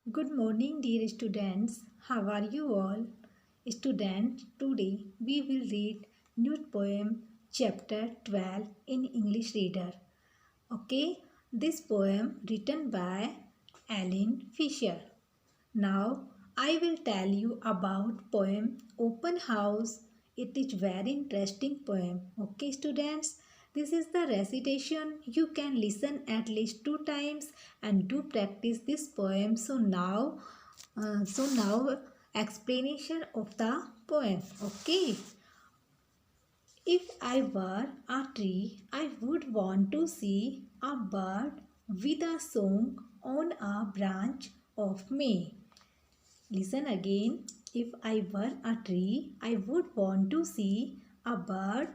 Good morning, dear students. How are you all? Students, today we will read new poem chapter 12 in English Reader. Okay, this poem written by Alan Fisher. Now I will tell you about poem Open House. It is very interesting poem. Okay students, this is the recitation. You can listen at least 2 times and do practice this poem. So now explanation of the poem. Okay. If I were a tree, I would want to see a bird with a song on a branch of me. Listen again. If I were a tree, I would want to see a bird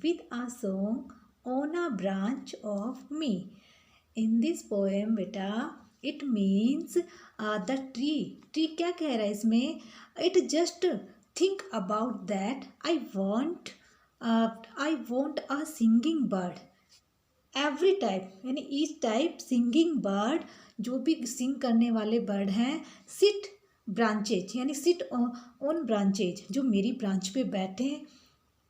with a song on a branch of me. In this poem बेटा it means the tree क्या कह रहा है इसमें? It just think about that. I want a singing bird. Every type यानी each type singing bird, जो भी सिंग करने वाले बर्ड हैं, सिट ब्रांचेज यानी सिट ऑन ब्रांचेज, जो मेरी ब्रांच पे बैठे।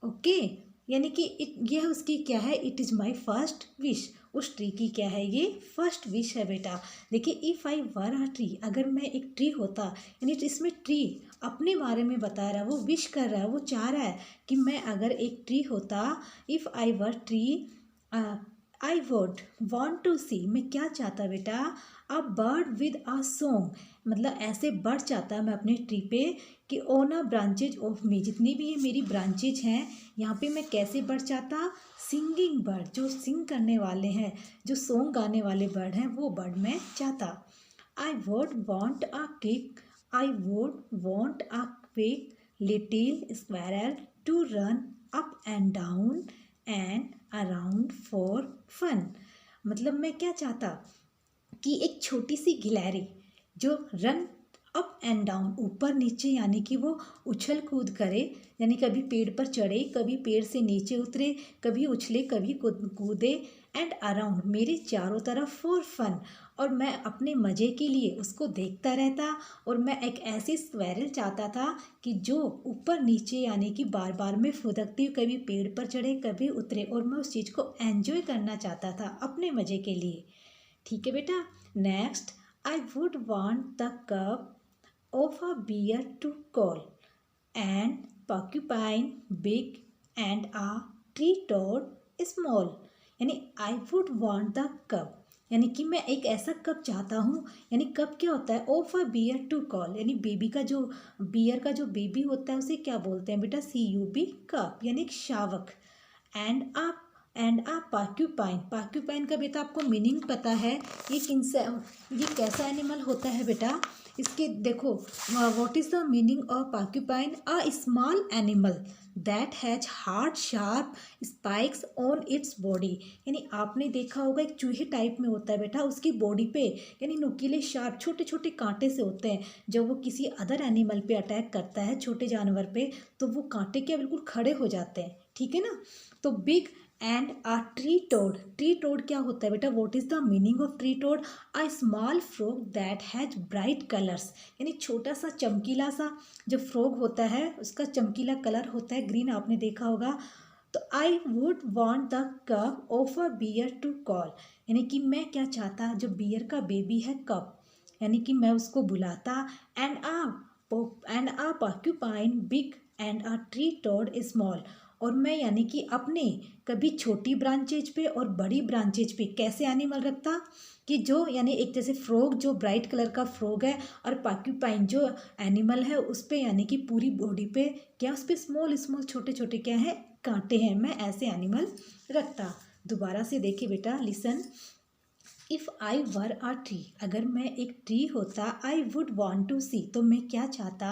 ओके, यानी कि यह उसकी क्या है? It is my first wish. उस ट्री की क्या है? ये फर्स्ट विश है बेटा। देखिए, if I were a tree, अगर मैं एक ट्री होता, यानी इसमें ट्री अपने बारे में बता रहा है, वो विश कर रहा है, वो चाह रहा है कि मैं अगर एक ट्री होता, if I were tree I would want to see, मैं क्या चाहता बेटा? A bird with a song, मतलब ऐसे बर्ड चाहता मैं अपने ट्री पे कि on a branches of me, जितनी भी ये मेरी ब्रांचेज हैं यहाँ पे मैं कैसे बर्ड चाहता? सिंगिंग बर्ड, जो सिंग करने वाले हैं, जो सॉन्ग गाने वाले बर्ड हैं, वो बर्ड मैं चाहता। I would want a kick, I would want a quick little squirrel to run up and down and around for fun. मतलब मैं क्या चाहता कि एक छोटी सी गिलहरी जो रन अप एंड डाउन, ऊपर नीचे, यानी कि वो उछल कूद करे, यानी कभी पेड़ पर चढ़े, कभी पेड़ से नीचे उतरे, कभी उछले, कभी कूदे, एंड अराउंड, मेरे चारों तरफ, फॉर फन, और मैं अपने मज़े के लिए उसको देखता रहता। और मैं एक ऐसी स्क्वैरल चाहता था कि जो ऊपर नीचे, यानी कि बार बार में फुदकती, कभी पेड़ पर चढ़े, कभी उतरे, और मैं उस चीज़ को एंजॉय करना चाहता था अपने मज़े के लिए। ठीक है बेटा। Next, I would want the cub of a bear to call and porcupine big and a tree toad small, यानी I would want the cub, यानी कि मैं एक ऐसा कप चाहता हूँ। यानी कप क्या होता है? Of a bear to call, यानी बेबी का जो, बियर का जो बेबी होता है उसे क्या बोलते हैं बेटा? CUP, कप, यानी एक शावक। एंड अ पाक्यूपाइन, पाक्यूपाइन का बेटा आपको मीनिंग पता है? ये कैसा एनिमल होता है बेटा? इसके देखो, what is the meaning of porcupine? A small animal that has hard sharp spikes on its body, यानी आपने देखा होगा एक चूहे टाइप में होता है बेटा, उसकी बॉडी पे यानी नुकीले शार्प छोटे छोटे कांटे से होते हैं। जब वो किसी अदर एनिमल पे अटैक करता है, छोटे जानवर पे, तो वो कांटे क्या बिल्कुल खड़े हो जाते हैं। ठीक है ना? तो big and a tree toad, tree toad क्या होता है बेटा? What is the meaning of tree toad? A small frog that has bright colours, यानी छोटा सा चमकीला सा जो फ्रॉग होता है, उसका चमकीला कलर होता है ग्रीन, आपने देखा होगा। तो I would want the cub of a bear to call, यानी कि मैं क्या चाहता? जो बियर का बेबी है कप, यानी कि मैं उसको बुलाता। And a porcupine big and a tree toad small, और मैं यानी कि अपने कभी छोटी ब्रांचेज पे और बड़ी ब्रांचेज पे कैसे एनिमल रखता कि जो, यानी एक जैसे फ्रॉग जो ब्राइट कलर का फ्रॉग है, और पाक्यूपाइन जो एनिमल है उस पे, यानी कि पूरी बॉडी पे क्या, उस पे स्मॉल स्मॉल छोटे छोटे क्या है? कांटे हैं। मैं ऐसे एनिमल रखता। दोबारा से देखिए बेटा, listen. If I were a tree, अगर मैं एक ट्री होता, आई वुड वॉन्ट टू सी, तो मैं क्या चाहता?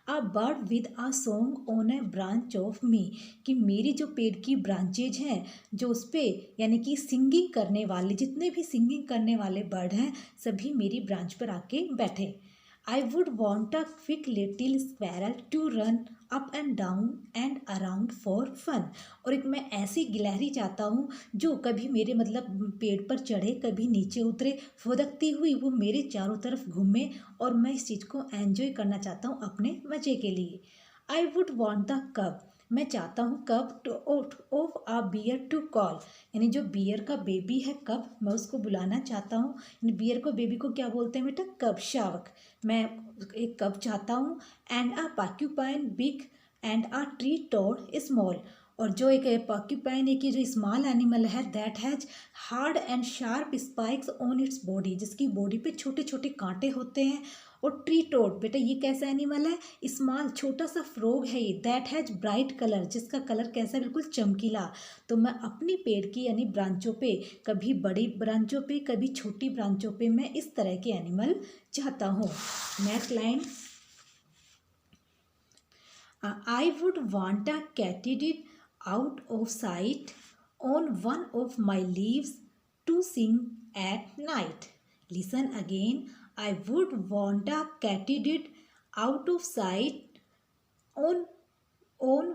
अ bird with a song on A branch of me, कि मेरी जो पेड़ की ब्रांचेज हैं, जो उस पर यानी कि सिंगिंग करने वाले, जितने भी सिंगिंग करने वाले बर्ड हैं, सभी मेरी ब्रांच पर आके बैठे। I would want a quick little squirrel to run up and down and around for fun. और एक मैं ऐसी गिलहरी चाहता हूँ जो कभी मेरे मतलब पेड़ पर चढ़े, कभी नीचे उतरे, फुदकती हुई वो मेरे चारों तरफ घूमे, और मैं इस चीज़ को एंजॉय करना चाहता हूँ अपने मज़े के लिए। आई वुड वॉन्ट द कब, मैं चाहता हूँ cub to of a bear to call, यानी जो बियर का बेबी है कब, मैं उसको बुलाना चाहता हूँ। यानी बियर को बेबी को क्या बोलते हैं बेटा, कब, शावक। मैं एक कब चाहता हूँ। And a porcupine big and a tree toad small, और जो एक पॉर्क्यूपाइन एक जो स्मॉल एनिमल है that has hard and sharp spikes on its body, जिसकी बॉडी पे छोटे छोटे कांटे होते हैं। और ट्री टोड बेटा ये कैसा एनिमल है, स्मॉल छोटा सा फ्रॉग है ये, दैट हैज ब्राइट कलर, जिसका कलर कैसा है, बिल्कुल चमकीला। तो मैं अपनी पेड़ की यानी ब्रांचों पे, कभी बड़ी ब्रांचों पे कभी छोटी ब्रांचों पे, मैं इस तरह के एनिमल चाहता हूँ। Next line, I would want a katydid out of sight on one of my leaves to sing at night. Listen again. I would want a katydid out of sight on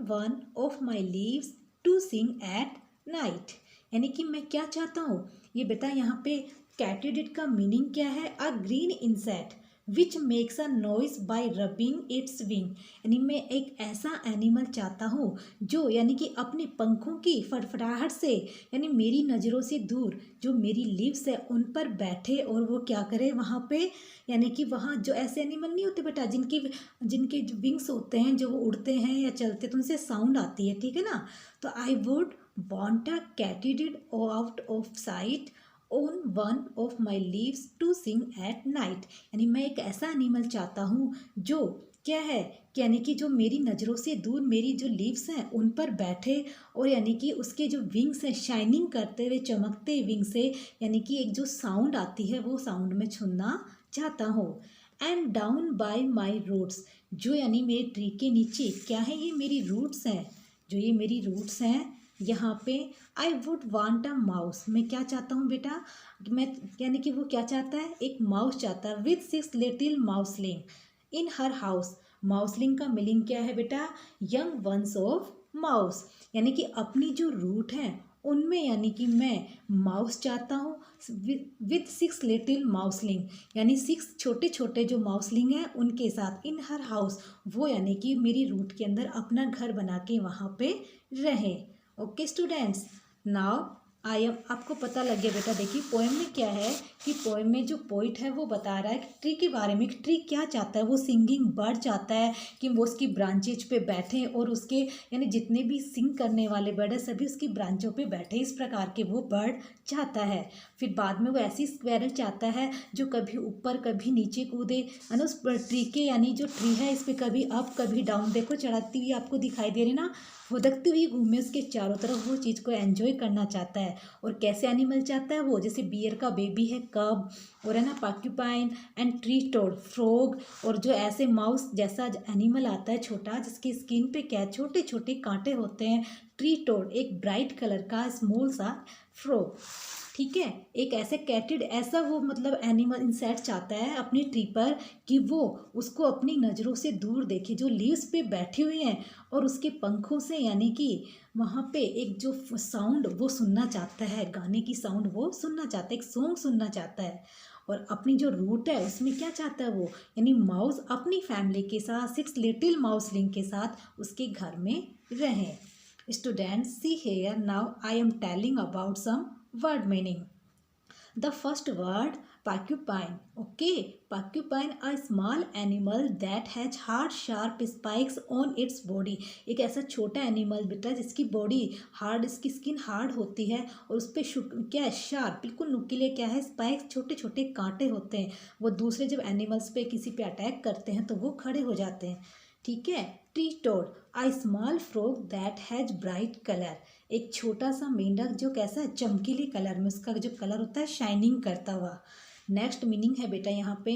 one of my leaves to sing at night. यानी कि मैं क्या चाहता हूँ, ये बेटा यहाँ पे कैटिडिड का मीनिंग क्या है, a green insect which makes a noise by rubbing its wing. यानी मैं एक ऐसा एनिमल चाहता हूँ जो यानी कि अपने पंखों की फड़फड़ाहट से, यानी मेरी नज़रों से दूर जो मेरी लीव्स है उन पर बैठे, और वो क्या करे वहाँ पे, यानी कि वहाँ जो ऐसे एनिमल नहीं होते बेटा जिनके जो विंग्स होते हैं, जो वो उड़ते हैं या चलते तो उनसे साउंड आती है, ठीक है ना। तो I would want a katydid out of sight on one of my leaves to sing at night. यानी मैं एक ऐसा एनिमल चाहता हूँ जो क्या है, यानी कि जो मेरी नज़रों से दूर मेरी जो लीव्स हैं उन पर बैठे, और यानी कि उसके जो विंग्स हैं शाइनिंग करते हुए, चमकते विंग से, यानी कि एक जो साउंड आती है वो साउंड में सुनना चाहता हूँ। And down by my roots, जो यानी मेरे ट्री के नीचे क्या है, ये मेरी रूट्स हैं, जो ये मेरी रूट्स हैं यहाँ पे। आई वुड वांट अ माउस, मैं क्या चाहता हूँ बेटा, मैं यानी कि वो क्या चाहता है, एक माउस चाहता है, with 6 little mouseling in her house. Mouseling का मीनिंग क्या है बेटा, यंग वंस ऑफ माउस, यानी कि अपनी जो रूट है उनमें, यानी कि मैं माउस चाहता हूँ विथ 6 लिटिल माउसलिंग, यानी 6 छोटे छोटे जो माउसलिंग हैं उनके साथ, इन हर हाउस, वो यानी कि मेरी रूट के अंदर अपना घर बना के वहाँ पे रहे। Okay students, now I M, आपको पता लग गया बेटा। देखिए पोएम में क्या है कि पोएम में जो पोइट है वो बता रहा है कि ट्री के बारे में, कि ट्री क्या चाहता है, वो सिंगिंग बर्ड चाहता है कि वो उसकी ब्रांचेज पे बैठे, और उसके यानी जितने भी सिंग करने वाले बर्ड है सभी उसकी ब्रांचों पे बैठे, इस प्रकार के वो बर्ड चाहता है। फिर बाद में वो ऐसी स्क्वेरल चाहता है जो कभी ऊपर कभी नीचे कूदे, है ना, उस ट्री के, यानी जो ट्री है इस पर कभी अप कभी डाउन, देखो चढ़ाती हुई आपको दिखाई दे रही ना, फुदकती हुई घूमे उसके चारों तरफ, वो चीज़ को एंजॉय करना चाहता है। और कैसे एनिमल चाहता है वो, जैसे बियर का बेबी है कब, और है ना porcupine and tree toad frog, और जो ऐसे माउस जैसा एनिमल आता है छोटा, जिसकी स्किन पे क्या छोटे छोटे कांटे होते हैं, ट्री टोड एक ब्राइट कलर का स्मॉल सा फ्रॉग, ठीक है। एक ऐसे कैटिड ऐसा वो मतलब एनिमल इंसेक्ट चाहता है अपनी ट्री पर कि वो उसको अपनी नज़रों से दूर देखे, जो लीव्स पे बैठी हुई हैं, और उसके पंखों से यानी कि वहाँ पे एक जो साउंड वो सुनना चाहता है, गाने की साउंड वो सुनना चाहता है, एक सॉन्ग सुनना चाहता है। और अपनी जो रूट है उसमें क्या चाहता है वो, यानी माउस अपनी फैमिली के साथ 6 लिटिल माउसलिंग के साथ उसके घर में रहें। Students see here, now I am telling about some word meaning. The first word porcupine. Okay, porcupine a small animal that has hard sharp spikes on its body. एक ऐसा छोटा एनिमल बेटा जिसकी बॉडी हार्ड, इसकी skin hard होती है, और उस पर क्या है, शार्प बिल्कुल नुकीले क्या है, स्पाइक्स छोटे छोटे कांटे होते हैं। वो दूसरे जब एनिमल्स पे किसी पे अटैक करते हैं तो वो खड़े हो जाते हैं, ठीक है। Tree toad I small frog that has bright colour, एक छोटा सा मेंढक जो कैसा है, चमकीले कलर में, उसका जो कलर होता है शाइनिंग करता हुआ। नेक्स्ट मीनिंग है बेटा यहाँ पे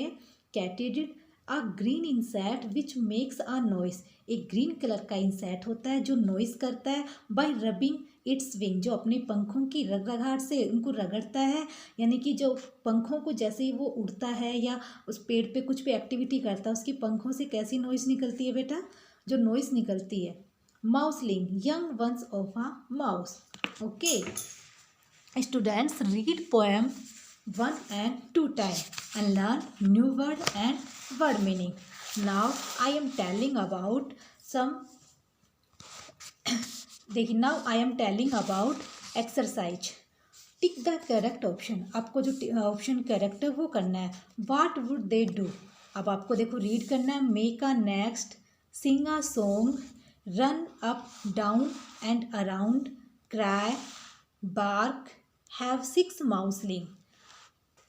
katydid a green insect which makes a noise, एक ग्रीन कलर का इंसेक्ट होता है जो नॉइस करता है, बाय रबिंग इट्स विंग, जो अपने पंखों की रगड़ाहट से उनको रगड़ता है, यानी कि जो पंखों को जैसे ही वो उड़ता है या उस पेड़ पे कुछ भी एक्टिविटी करता है उसकी पंखों से कैसी नॉइज़ निकलती है बेटा, जो नॉइज़ निकलती है। Mouseling, young ones of a mouse. Okay students, read poem 1 and 2 times and learn new word and word meaning. Now I am telling about some देखिए, now I am telling about exercise. Tick the correct option, आपको जो option correct है वो करना है। What would they do, अब आपको देखो रीड करना है। Make a nest, sing a song, run up down and around, cry, bark, have 6 माउसलिंग।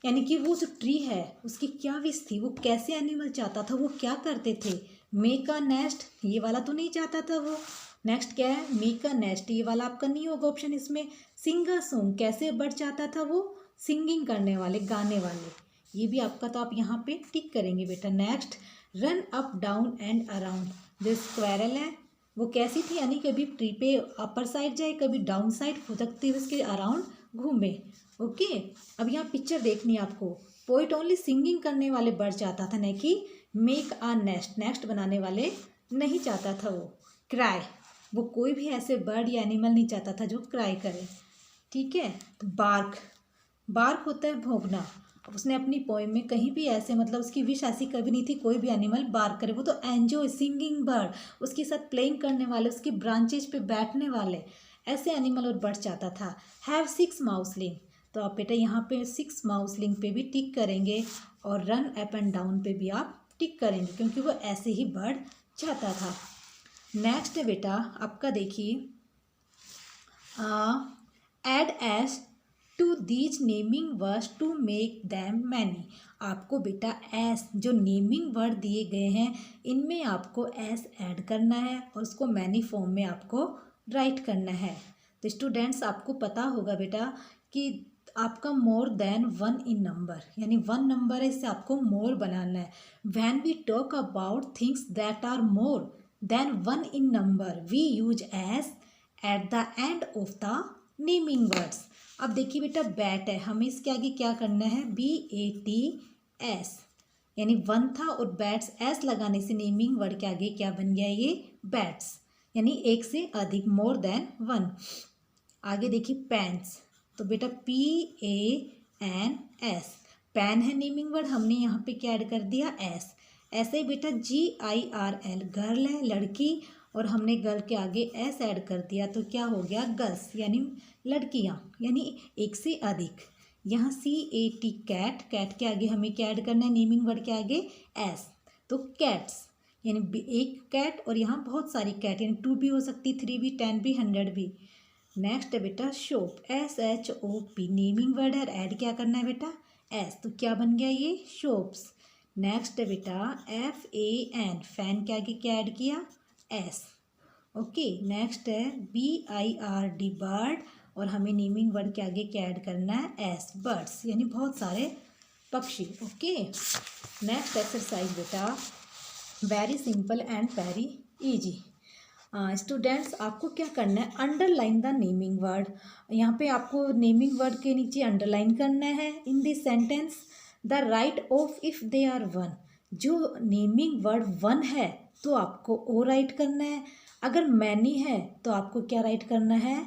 यानी कि वो जो ट्री है उसकी क्या विश थी, वो कैसे एनिमल चाहता था, वो क्या करते थे। मेक अ नेस्ट, ये वाला तो नहीं चाहता था वो। नेक्स्ट क्या है, मेक अ नेस्ट, ये वाला आपका नहीं होगा ऑप्शन इसमें। सिंग अ सॉन्ग, कैसे बर्ड चाहता था वो, सिंगिंग करने वाले, गाने वाले, ये भी आपका तो आप यहाँ पे टिक करेंगे बेटा। Next, run up down and around, जो स्क्वायरल है वो कैसी थी, यानी कभी ट्री पे अपर साइड जाए, कभी डाउन साइड फुदकते हुए उसके अराउंड घूमे। ओके अब यहाँ पिक्चर देखनी है आपको। पोइट ओनली सिंगिंग करने वाले बर्ड चाहता था, नहीं कि मेक अ नेस्ट, नेस्ट बनाने वाले नहीं चाहता था वो। क्राई, वो कोई भी ऐसे बर्ड या एनिमल नहीं चाहता था जो क्राई करे। ठीक है, तो बार्क, बार्क होता है भौंकना। उसने अपनी पोएम में कहीं भी ऐसे, मतलब उसकी विश ऐसी कभी नहीं थी कोई भी एनिमल बार्क करे। वो तो एंजॉय सिंगिंग बर्ड, उसके साथ प्लेइंग करने वाले, उसकी ब्रांचेज पे बैठने वाले ऐसे एनिमल और बर्ड चाहता था। हैव 6 माउसलिंग, तो आप बेटा यहाँ पे 6 माउसलिंग पे भी टिक करेंगे और रन अप एंड डाउन पे भी आप टिक करेंगे, क्योंकि वो ऐसे ही बर्ड चाहता था। नेक्स्ट है बेटा आपका, देखिए add s to these naming words to make them many. आपको बेटा एस, जो नेमिंग वर्ड दिए गए हैं इनमें आपको एस ऐड करना है और उसको मैनी फॉर्म में आपको राइट करना है। तो स्टूडेंट्स आपको पता होगा बेटा कि आपका मोर देन 1 इन नंबर, यानी 1 नंबर है, इससे आपको मोर बनाना है। When we talk about things that are more than 1 in number we use S at the end of the naming words. अब देखिए बेटा बैट है, हमें इसके आगे क्या करना है, BATS, यानी 1 था और बैट्स एस लगाने से नेमिंग वर्ड के आगे क्या बन गया, ये बैट्स, यानी एक से अधिक, मोर देन 1। आगे देखिए पैंस, तो बेटा PANS, पैन है नेमिंग वर्ड, हमने यहाँ पे क्या ऐड कर दिया, एस। ऐसे ही बेटा GIRL, गर्ल है लड़की, और हमने गर्ल के आगे एस ऐड कर दिया तो क्या हो गया, गर्ल्स, यानी लड़कियाँ, यानी एक से अधिक। यहाँ CAT, कैट, कैट के आगे हमें क्या ऐड करना है, नेमिंग वर्ड के आगे एस, तो कैट्स, यानी एक कैट और यहाँ बहुत सारी कैट, यानी 2 भी हो सकती, 3 भी, 10 भी, 100 भी। नेक्स्ट है बेटा शोप, SHOP, नेमिंग वर्ड है, ऐड क्या करना है बेटा, एस, तो क्या बन गया ये, शोप्स। नेक्स्ट है बेटा FAN, फैन के आगे क्या ऐड किया, एस। ओके नेक्स्ट है BIRD, बर्ड, और हमें नेमिंग वर्ड के आगे क्या ऐड करना है, एस, बर्ड्स, यानी बहुत सारे पक्षी। ओके नेक्स्ट एक्सरसाइज बेटा, very simple and very easy. Students आपको क्या करना है, अंडरलाइन द नेमिंग वर्ड। यहाँ पे आपको नेमिंग वर्ड के नीचे अंडरलाइन करना है। In this sentence the right of if they are 1, जो नेमिंग वर्ड 1 है तो आपको ओ राइट करना है, अगर मैनी है तो आपको क्या राइट करना है,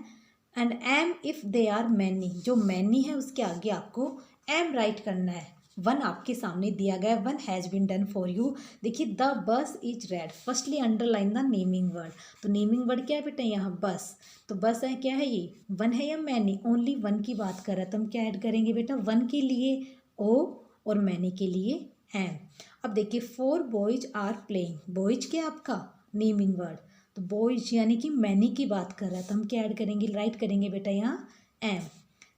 and M if they are many, जो मैनी है उसके आगे आपको एम राइट करना है। 1 आपके सामने दिया गया, 1 has been done for you. देखिए the bus is red, firstly underline the naming word, तो नेमिंग वर्ड क्या है बेटा, यहाँ बस, तो बस है क्या है, ये 1 है या मैनी, ओनली 1 की बात कर रहा है, तो हम क्या ऐड करेंगे बेटा, 1 के लिए ओ और मैनी के लिए एम। अब देखिए 4 बॉयज आर प्लेइंग, बॉयज क्या आपका नेमिंग वर्ड, तो बॉयज यानी कि मैनी की बात कर रहा है, तो हम क्या ऐड करेंगे, राइट करेंगे बेटा यहाँ M.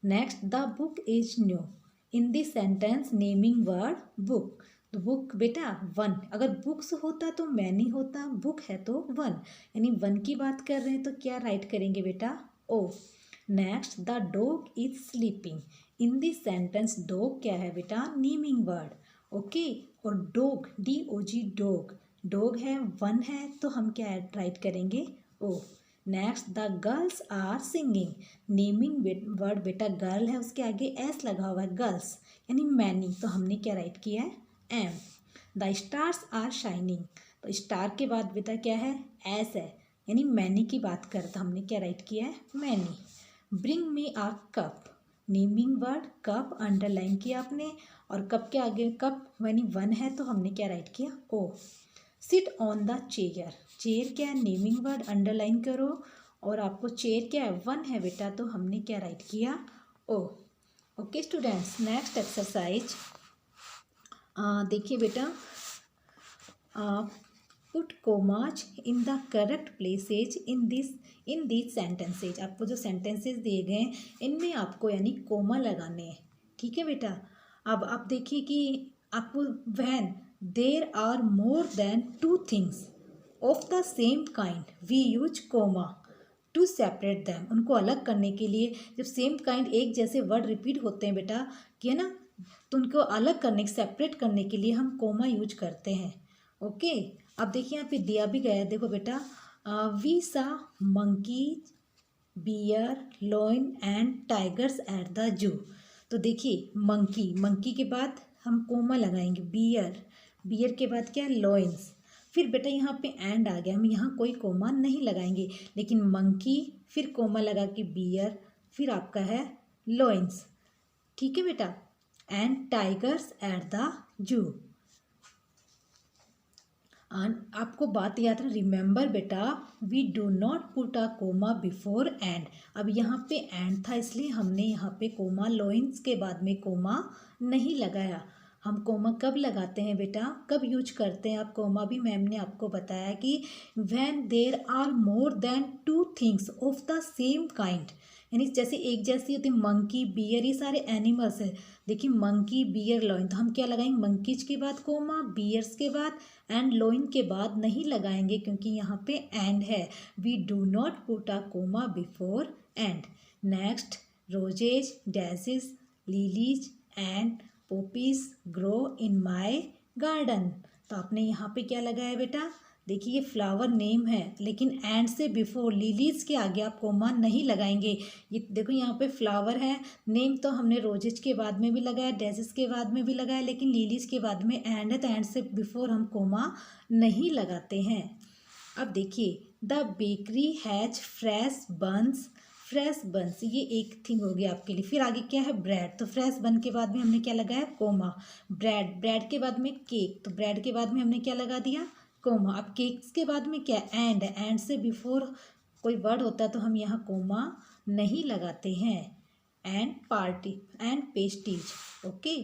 Next the book is new, in this sentence naming word book, तो बुक बेटा 1, अगर बुक्स होता तो मैनी होता, बुक है तो 1, यानी 1 की बात कर रहे हैं तो क्या राइट करेंगे बेटा, O. Next the dog is sleeping, in this sentence dog क्या है बेटा, नेमिंग वर्ड, ओके, और डॉग DOG, डॉग, डॉग है 1 है तो हम क्या राइट करेंगे, O. Next the girls are singing, naming word बेटा गर्ल है, उसके आगे एस लगा हुआ है, गर्ल्स यानी मैनी, तो हमने क्या राइट किया है M. The stars are shining, तो स्टार के बाद बेटा क्या है एस है, यानी मैनी की बात कर, तो हमने क्या राइट किया है many. Bring me a cup, naming word cup underline किया आपने, और कप के आगे कप यानी वन है, तो हमने क्या राइट किया O. Sit on the chair, chair क्या है नेमिंग वर्ड अंडरलाइन करो, और आपको चेयर क्या है वन है बेटा, तो हमने क्या राइट किया ओ। ओके स्टूडेंट्स, नेक्स्ट एक्सरसाइज देखिए बेटा, put commas in the correct places in this sentences, आपको जो सेंटेंसेज दिए गए हैं इनमें आपको यानी कोमा लगाने हैं, ठीक है बेटा। अब आप देखिए कि आपको when there are more than two things of the same kind we use comma to separate them, उनको अलग करने के लिए जब सेम काइंड एक जैसे वर्ड रिपीट होते हैं बेटा कि है ना, तो उनको अलग करने सेपरेट करने के लिए हम कोमा यूज करते हैं। ओके, अब देखिए यहाँ पे दिया भी गया है, देखो बेटा we saw monkey bear lion and tigers at the zoo, तो देखिए मंकी, मंकी के बाद हम कोमा लगाएंगे, बियर, बियर के बाद क्या है लॉइन्स, फिर बेटा यहाँ पे एंड आ गया, हम यहाँ कोई कोमा नहीं लगाएंगे, लेकिन मंकी फिर कोमा लगा के बियर, फिर आपका है लॉइन्स, ठीक है बेटा, एंड टाइगर्स एट द जू। आपको बात याद है, रिमेंबर बेटा we do not put a comma before and, अब यहाँ पे एंड था इसलिए हमने यहाँ पे कोमा लॉइन्स के बाद में कोमा नहीं लगाया। हम कोमा कब लगाते हैं बेटा, कब यूज करते हैं आप कोमा, भी मैम ने आपको बताया कि when there are more than two things of the same kind, यानी जैसे एक जैसी होती मंकी बियर, ये सारे एनिमल्स है, देखिए मंकी बियर लॉइन, तो हम क्या लगाएंगे मंकीज के बाद कोमा, बियर्स के बाद एंड लॉइन के बाद नहीं लगाएंगे क्योंकि यहाँ पे एंड है, we do not put a comma before and. Next roses daisies lilies and poppies grow in my garden, तो आपने यहाँ पे क्या लगाया बेटा, देखिए ये फ्लावर नेम है लेकिन एंड से बिफोर, लिलीज के आगे आप कोमा नहीं लगाएंगे, ये देखो यहाँ पे फ्लावर है, नेम तो हमने रोजेज के बाद में भी लगाया, डेजेस के बाद में भी लगाया, लेकिन लिलीज के बाद में एंड है, तो एंड से बिफोर हम कोमा नहीं लगाते हैं। अब देखिए the bakery has fresh buns, fresh buns ये एक थिंग हो गया आपके लिए, फिर आगे क्या है ब्रेड, तो फ्रेश बन के बाद में हमने क्या लगाया कोमा, ब्रेड, ब्रेड के बाद में केक, तो ब्रेड के बाद में हमने क्या लगा दिया कोमा। अब केक्स के बाद में क्या एंड, एंड से बिफोर कोई वर्ड होता है तो हम यहाँ कोमा नहीं लगाते हैं। And party and pastries, okay.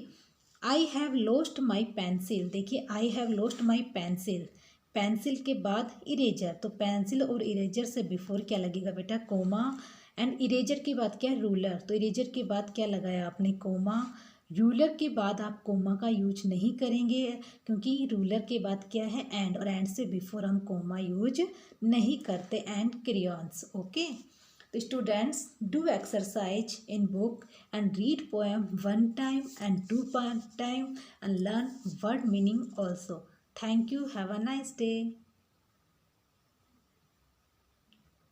I have lost my pencil, देखिए I have lost my pencil, pencil के बाद इरेजर, तो पेंसिल और इरेजर से बिफोर क्या लगेगा बेटा कोमा, एंड इरेजर के बाद क्या रूलर, तो इरेजर के बाद क्या लगाया आपने कोमा, रूलर के बाद आप कोमा का यूज नहीं करेंगे क्योंकि रूलर के बाद क्या है एंड, और एंड से बिफोर हम कोमा यूज नहीं करते, एंड क्रेयॉन्स, ओके। तो students do exercise in book and read poem 1 time and 2 time and learn word meaning also. Thank you. Have a nice day.